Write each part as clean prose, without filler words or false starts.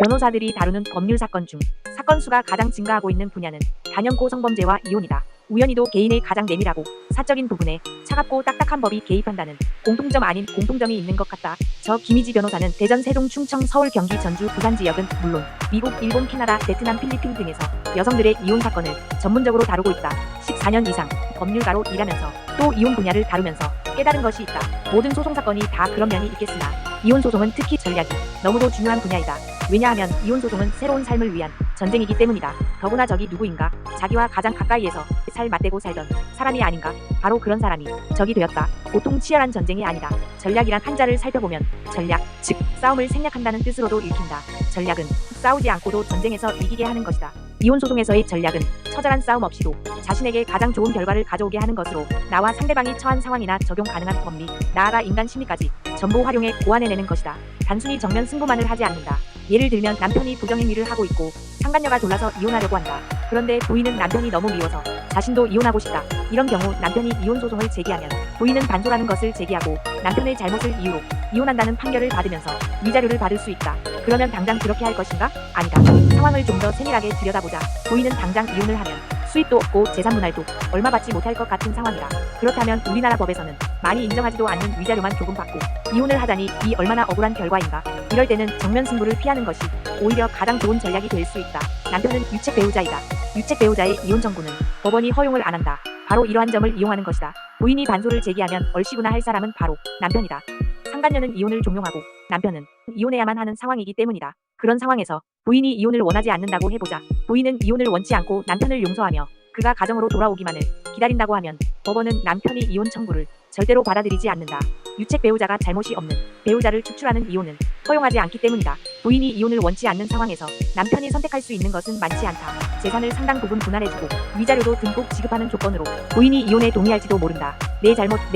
변호사들이 다루는 법률 사건 중 사건 수가 가장 증가하고 있는 분야는 단연코 성범죄와 이혼이다. 우연히도 개인의 가장 내밀하고 사적인 부분에 차갑고 딱딱한 법이 개입한다는 공통점 아닌 공통점이 있는 것 같다. 저 김희지 변호사는 대전, 세동, 충청, 서울, 경기, 전주, 부산 지역은 물론 미국, 일본, 캐나다, 베트남, 필리핀 등에서 여성들의 이혼 사건을 전문적으로 다루고 있다. 14년 이상 법률가로 일하면서 또 이혼 분야를 다루면서 깨달은 것이 있다. 모든 소송 사건이 다 그런 면이 있겠으나 이혼 소송은 특히 전략이 너무도 중요한 분야이다. 왜냐하면 이혼 소송은 새로운 삶을 위한 전쟁이기 때문이다. 더구나 적이 누구인가? 자기와 가장 가까이에서 살 맞대고 살던 사람이 아닌가? 바로 그런 사람이 적이 되었다. 보통 치열한 전쟁이 아니다. 전략이란 한자를 살펴보면 전략, 즉 싸움을 생략한다는 뜻으로도 읽힌다. 전략은 싸우지 않고도 전쟁에서 이기게 하는 것이다. 이혼 소송에서의 전략은 처절한 싸움 없이도 자신에게 가장 좋은 결과를 가져오게 하는 것으로 나와 상대방이 처한 상황이나 적용 가능한 법리, 나아가 인간 심리까지 전부 활용해 고안해내는 것이다. 단순히 정면 승부만을 하지 않는다. 예를 들면 남편이 부정행위를 하고 있고 상간녀가 졸라서 이혼하려고 한다. 그런데 부인은 남편이 너무 미워서 자신도 이혼하고 싶다. 이런 경우 남편이 이혼 소송을 제기하면 부인은 반소라는 것을 제기하고 남편의 잘못을 이유로 이혼한다는 판결을 받으면서 위자료를 받을 수 있다. 그러면 당장 그렇게 할 것인가? 아니다. 상황을 좀 더 세밀하게 들여다보자. 부인은 당장 이혼을 하면 수입도 없고 재산 분할도 얼마 받지 못할 것 같은 상황이라. 그렇다면 우리나라 법에서는 많이 인정하지도 않는 위자료만 조금 받고 이혼을 하자니 이 얼마나 억울한 결과인가. 이럴 때는 정면 승부를 피하는 것이 오히려 가장 좋은 전략이 될 수 있다. 남편은 유책 배우자이다. 유책 배우자의 이혼 청구는 법원이 허용을 안 한다. 바로 이러한 점을 이용하는 것이다. 부인이 반소를 제기하면 얼씨구나 할 사람은 바로 남편이다. 상간녀는 이혼을 종용하고 남편은 이혼해야만 하는 상황이기 때문이다. 그런 상황에서 부인이 이혼을 원하지 않는다고 해보자. 부인은 이혼을 원치 않고 남편을 용서하며 그가 가정으로 돌아오기만을 기다린다고 하면 법원은 남편이 이혼 청구를 절대로 받아들이지 않는다. 유책 배우자가 잘못이 없는 배우자를 축출하는 이혼은 허용하지 않기 때문이다. 부인이 이혼을 원치 않는 상황에서 남편이 선택할 수 있는 것은 많지 않다. 재산을 상당 부분 분할해주고 위자료도 듬뿍 지급하는 조건으로 부인이 이혼에 동의할지도 모른다. 내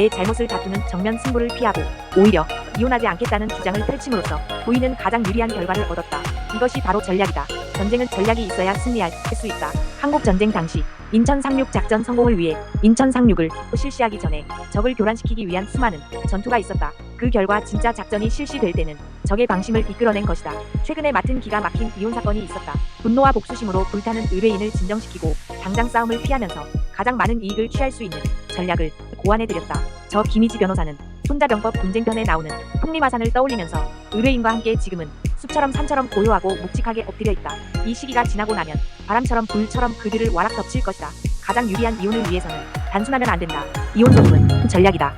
잘못을 다투는 정면 승부를 피하고 오히려 이혼하지 않겠다는 주장을 펼침으로써 부인은 가장 유리한 결과를 얻었다. 이것이 바로 전략이다. 전쟁은 전략이 있어야 승리할 수 있다. 한국 전쟁 당시 인천 상륙 작전 성공을 위해 인천 상륙을 실시하기 전에 적을 교란시키기 위한 수많은 전투가 있었다. 그 결과 진짜 작전이 실시될 때는 적의 방심을 이끌어낸 것이다. 최근에 맡은 기가 막힌 이혼 사건이 있었다. 분노와 복수심으로 불타는 의뢰인을 진정시키고 당장 싸움을 피하면서 가장 많은 이익을 취할 수 있는 전략을 고안해드렸다. 저 김희지 변호사는 손자병법 분쟁편에 나오는 풍리마산을 떠올리면서 의뢰인과 함께 지금은 숲처럼 산처럼 고요하고 묵직하게 엎드려 있다. 이 시기가 지나고 나면 바람처럼 불처럼 그들을 와락 덮칠 것이다. 가장 유리한 이혼을 위해서는 단순하면 안 된다. 이혼 소송은 전략이다.